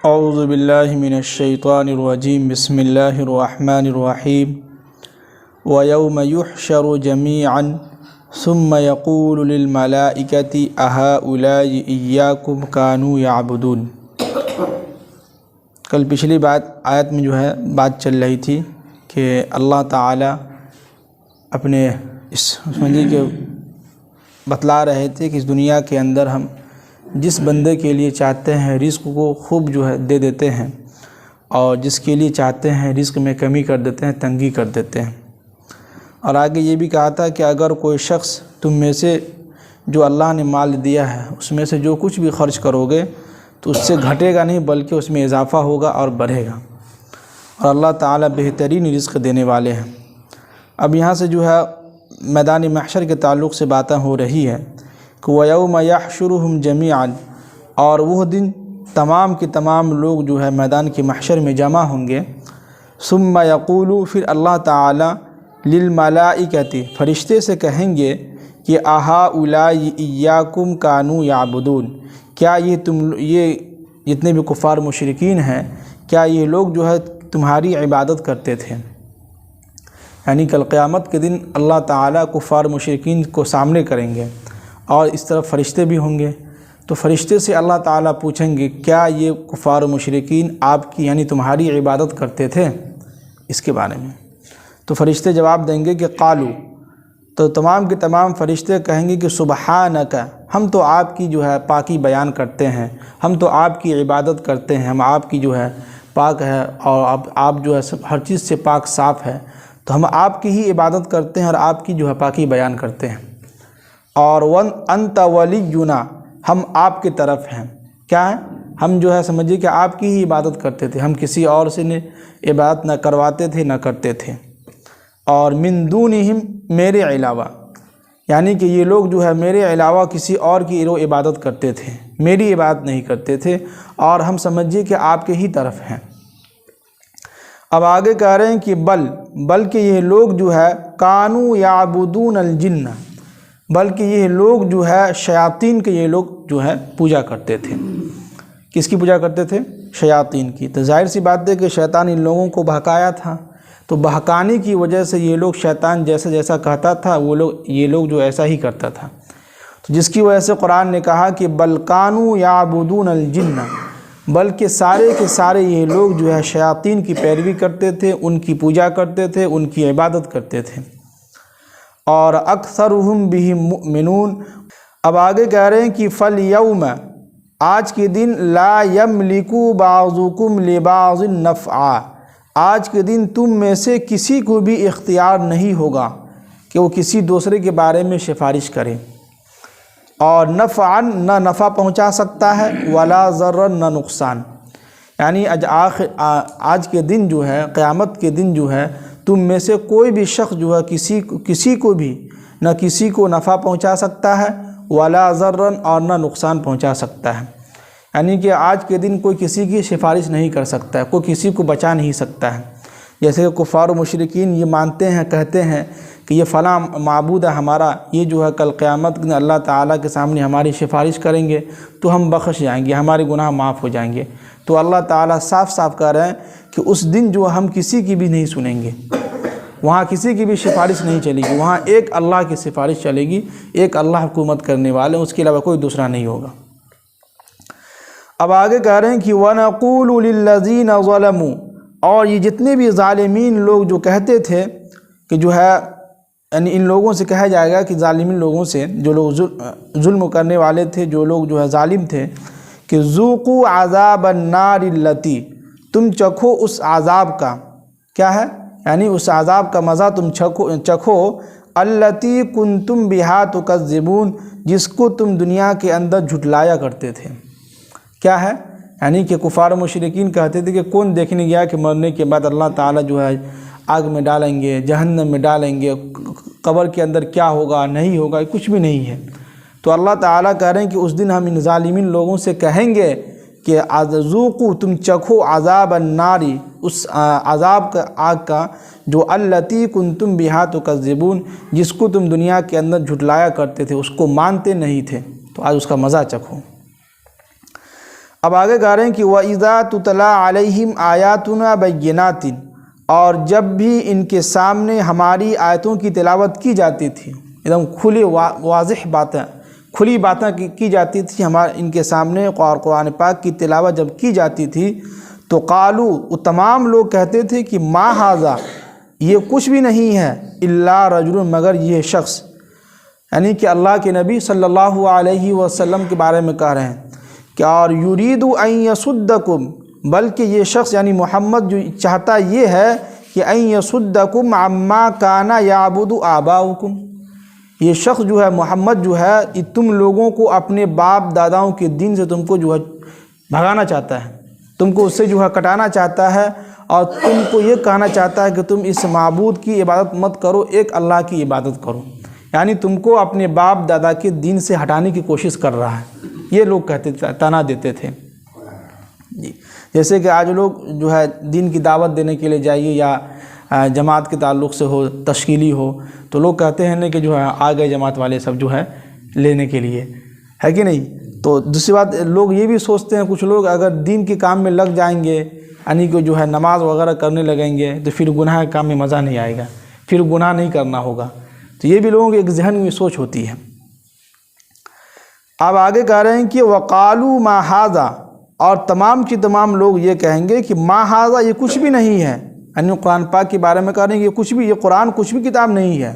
اعوذ باللہ من الشیطان الرجیم بسم اللہ الرحمن الرحیم وَيَوْمَ يُحْشَرُ جَمِيعًا ثُمَّ يَقُولُ لِلْمَلَائِكَةِ أَهَؤُلَاءِ إِيَّاكُمْ كَانُوا يَعْبُدُونَ۔ کل پچھلی آیت میں بات چل رہی تھی کہ اللہ تعالیٰ اپنے اس سمجھے کہ بتلا رہے تھے کہ اس دنیا کے اندر ہم جس بندے کے لیے چاہتے ہیں رزق کو خوب دے دیتے ہیں، اور جس کے لیے چاہتے ہیں رزق میں کمی کر دیتے ہیں، تنگی کر دیتے ہیں۔ اور آگے یہ بھی کہا تھا کہ اگر کوئی شخص تم میں سے جو اللہ نے مال دیا ہے اس میں سے جو کچھ بھی خرچ کرو گے تو اس سے گھٹے گا نہیں بلکہ اس میں اضافہ ہوگا اور بڑھے گا، اور اللہ تعالیٰ بہترین رزق دینے والے ہیں۔ اب یہاں سے میدان محشر کے تعلق سے باتیں ہو رہی ہے کہ وَيَوْمَ يَحْشُرُهُمْ جَمِيعًا، اور وہ دن تمام کے تمام لوگ میدان کے محشر میں جمع ہوں گے۔ ثُمَّ يَقُولُ، پھر اللہ تعالیٰ لِلْمَلَائِكَةِ، فرشتے سے کہیں گے کہ أَهَؤُلَاءِ إِيَّاكُمْ كَانُوا يَعْبُدُونَ، کیا یہ جتنے بھی کفار مشرکین ہیں کیا یہ لوگ تمہاری عبادت کرتے تھے؟ یعنی کل قیامت کے دن اللہ تعالیٰ کفار مشرکین کو سامنے کریں گے، اور اس طرف فرشتے بھی ہوں گے، تو فرشتے سے اللہ تعالیٰ پوچھیں گے کیا یہ کفار مشرکین آپ کی یعنی تمہاری عبادت کرتے تھے؟ اس کے بارے میں تو فرشتے جواب دیں گے کہ قالو، تو تمام کے تمام فرشتے کہیں گے کہ سبحانک، ہم تو آپ کی پاکی بیان کرتے ہیں، ہم تو آپ کی عبادت کرتے ہیں، ہم آپ کی پاک ہے، اور آپ ہر چیز سے پاک صاف ہے، تو ہم آپ کی ہی عبادت کرتے ہیں اور آپ کی پاکی بیان کرتے ہیں۔ اور انت ولینا، ہم آپ کی طرف ہیں، کیا ہے؟ ہم سمجھیے کہ آپ کی ہی عبادت کرتے تھے، ہم کسی اور سے عبادت نہ کرواتے تھے نہ کرتے تھے۔ اور من دونہم، میرے علاوہ، یعنی کہ یہ لوگ میرے علاوہ کسی اور کی عبادت کرتے تھے، میری عبادت نہیں کرتے تھے، اور ہم سمجھیے کہ آپ کے ہی طرف ہیں۔ اب آگے کہہ رہے ہیں کہ بلکہ یہ لوگ کانوا یعبدون الجن، بلکہ یہ لوگ شیاطین کے یہ لوگ پوجا کرتے تھے۔ کس کی پوجا کرتے تھے؟ شیاطین کی۔ تو ظاہر سی بات ہے کہ شیطان ان لوگوں کو بہکایا تھا، تو بہکانے کی وجہ سے یہ لوگ شیطان جیسا کہتا تھا یہ لوگ ایسا ہی کرتا تھا، تو جس کی وجہ سے قرآن نے کہا کہ بل کانوا یعبدون الجن، بلکہ سارے کے سارے یہ لوگ شیاطین کی پیروی کرتے تھے، ان کی پوجا کرتے تھے، ان کی عبادت کرتے تھے۔ اور اکثرہم بہم مؤمنون۔ اب آگے کہہ رہے ہیں کہ فالیوم، آج کے دن لا یملک بعضکم لبعض نفعا، آج کے دن تم میں سے کسی کو بھی اختیار نہیں ہوگا کہ وہ کسی دوسرے کے بارے میں سفارش کرے، اور نفعا، نہ نفع پہنچا سکتا ہے، ولا ضرا، نہ نقصان۔ یعنی آج کے دن قیامت کے دن تم میں سے کوئی بھی شخص کسی کو بھی نہ کسی کو نفع پہنچا سکتا ہے، ولا ضرا، اور نہ نقصان پہنچا سکتا ہے۔ یعنی کہ آج کے دن کوئی کسی کی سفارش نہیں کر سکتا ہے، کوئی کسی کو بچا نہیں سکتا ہے۔ جیسے کہ کفار و مشرکین یہ مانتے ہیں، کہتے ہیں کہ یہ فلاں معبود ہے ہمارا، یہ کل قیامت میں اللہ تعالیٰ کے سامنے ہماری سفارش کریں گے تو ہم بخش جائیں گے، ہمارے گناہ معاف ہو جائیں گے۔ تو اللہ تعالیٰ صاف صاف کہہ رہے ہیں کہ اس دن ہم کسی کی بھی نہیں سنیں گے، وہاں کسی کی بھی سفارش نہیں چلے گی، وہاں ایک اللہ کی سفارش چلے گی، ایک اللہ حکومت کرنے والے، اس کے علاوہ کوئی دوسرا نہیں ہوگا۔ اب آگے کہہ رہے ہیں کہ وَنَقُولُ لِلَّذِينَ ظَلَمُوا، اور یہ جتنے بھی ظالمین لوگ کہتے تھے کہ یعنی ان لوگوں سے کہا جائے گا کہ ظالمین لوگوں سے، جو لوگ ظلم کرنے والے تھے، جو لوگ ظالم تھے، کہ ذوقوا عذاب النار التی، تم چکھو اس عذاب کا، کیا ہے؟ یعنی اس عذاب کا مزہ تم چکھو، التی کنتم بہا تکذبون، جس کو تم دنیا کے اندر جھٹلایا کرتے تھے۔ کیا ہے؟ یعنی کہ کفار و مشرکین کہتے تھے کہ کون دیکھنے گیا کہ مرنے کے بعد اللہ تعالیٰ آگ میں ڈالیں گے، جہنم میں ڈالیں گے، قبر کے اندر کیا ہوگا، نہیں ہوگا، کچھ بھی نہیں ہے۔ تو اللہ تعالیٰ کہہ رہے ہیں کہ اس دن ہم ان ظالمین لوگوں سے کہیں گے کہ ذوقوا، تم چکھو عذاب الناری، اس عذاب کا، آگ کا، جو التی کنتم بہا تکذبون، جس کو تم دنیا کے اندر جھٹلایا کرتے تھے، اس کو مانتے نہیں تھے، تو آج اس کا مزہ چکھو۔ اب آگے کہہ رہے ہیں کہ وَإِذَا تُتْلَىٰ عَلَيْهِمْ آيَاتُنَا بَيِّنَاتٍ، اور جب بھی ان کے سامنے ہماری آیتوں کی تلاوت کی جاتی تھی، ایک دم کھلی واضح باتیں، کھلی باتیں کی جاتی تھی ان کے سامنے، اور قرآن پاک کی تلاوت جب کی جاتی تھی تو قالو، وہ تمام لوگ کہتے تھے کہ ما ھذا، یہ کچھ بھی نہیں ہے، الا رجل، مگر یہ شخص، یعنی کہ اللہ کے نبی صلی اللہ علیہ وسلم کے بارے میں کہہ رہے ہیں کہ اور یرید ان یصدکم، بلکہ یہ شخص یعنی محمد جو چاہتا یہ ہے کہ ان یصدکم عما کان یعبد آباؤکم، یہ شخص جو ہے محمد جو ہے یہ تم لوگوں کو اپنے باپ داداؤں کے دین سے تم کو جو ہے بھگانا چاہتا ہے، تم کو اس سے جو ہے کٹانا چاہتا ہے، اور تم کو یہ کہنا چاہتا ہے کہ تم اس معبود کی عبادت مت کرو، ایک اللہ کی عبادت کرو، یعنی تم کو اپنے باپ دادا کے دین سے ہٹانے کی کوشش کر رہا ہے، یہ لوگ کہتے طعنہ دیتے تھے جی۔ جیسے کہ آج لوگ جو ہے دین کی دعوت دینے کے لیے جائیے یا جماعت کے تعلق سے ہو، تشکیلی ہو، تو لوگ کہتے ہیں کہ جو ہے آ گئے جماعت والے سب جو ہے لینے کے لیے، ہے کہ نہیں؟ تو دوسری بات، لوگ یہ بھی سوچتے ہیں کچھ لوگ اگر دین کے کام میں لگ جائیں گے، یعنی کہ جو ہے نماز وغیرہ کرنے لگیں گے تو پھر گناہ کے کام میں مزہ نہیں آئے گا، پھر گناہ نہیں کرنا ہوگا، تو یہ بھی لوگوں کے ایک ذہن میں سوچ ہوتی ہے۔ اب آگے کہہ رہے ہیں کہ وقالوا ما ھذا، اور تمام کی تمام لوگ یہ کہیں گے کہ ما ھذا، یہ کچھ بھی نہیں ہے، یعنی قرآن پاک کے بارے میں کہہ رہے ہیں کہ یہ کچھ بھی، یہ قرآن کچھ بھی کتاب نہیں ہے،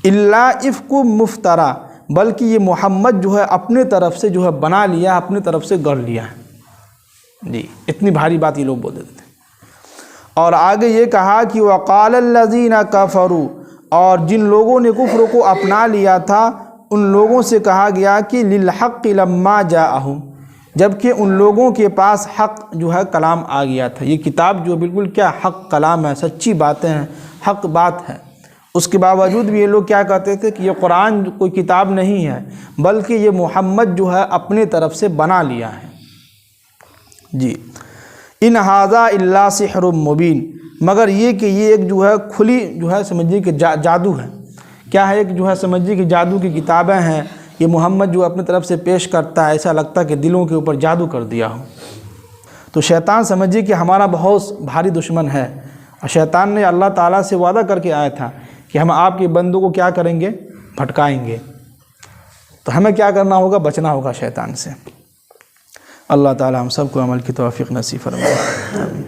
الا افک مفترا، بلکہ یہ محمد جو ہے اپنے طرف سے جو ہے بنا لیا، اپنے طرف سے گڑھ لیا ہے جی۔ اتنی بھاری بات یہ لوگ بول دیتے تھے۔ اور آگے یہ کہا کہ وقال الذین کفروا، اور جن لوگوں نے کفر کو اپنا لیا تھا ان لوگوں سے کہا گیا کہ للحق لما جاءہم، جبکہ ان لوگوں کے پاس حق جو ہے کلام آ گیا تھا، یہ کتاب جو بالکل کیا حق کلام ہے، سچی باتیں ہیں، حق بات ہے، اس کے باوجود بھی یہ لوگ کیا کہتے تھے کہ یہ قرآن کوئی کتاب نہیں ہے، بلکہ یہ محمد جو ہے اپنے طرف سے بنا لیا ہے جی۔ ان ھذا الا سحر مبین، مگر یہ کہ یہ ایک جو ہے کھلی جو ہے سمجھیے کہ جادو ہے، کیا ہے، ایک جو ہے سمجھیے کہ جادو کی کتابیں ہیں، یہ محمد جو اپنے طرف سے پیش کرتا ہے، ایسا لگتا ہے کہ دلوں کے اوپر جادو کر دیا ہو۔ تو شیطان سمجھیے کہ ہمارا بہت بھاری دشمن ہے، اور شیطان نے اللہ تعالیٰ سے وعدہ کر کے آیا تھا کہ ہم آپ کے بندوں کو کیا کریں گے، بھٹکائیں گے، تو ہمیں کیا کرنا ہوگا، بچنا ہوگا شیطان سے۔ اللہ تعالیٰ ہم سب کو عمل کی توفیق نصیب فرمائے، آمین۔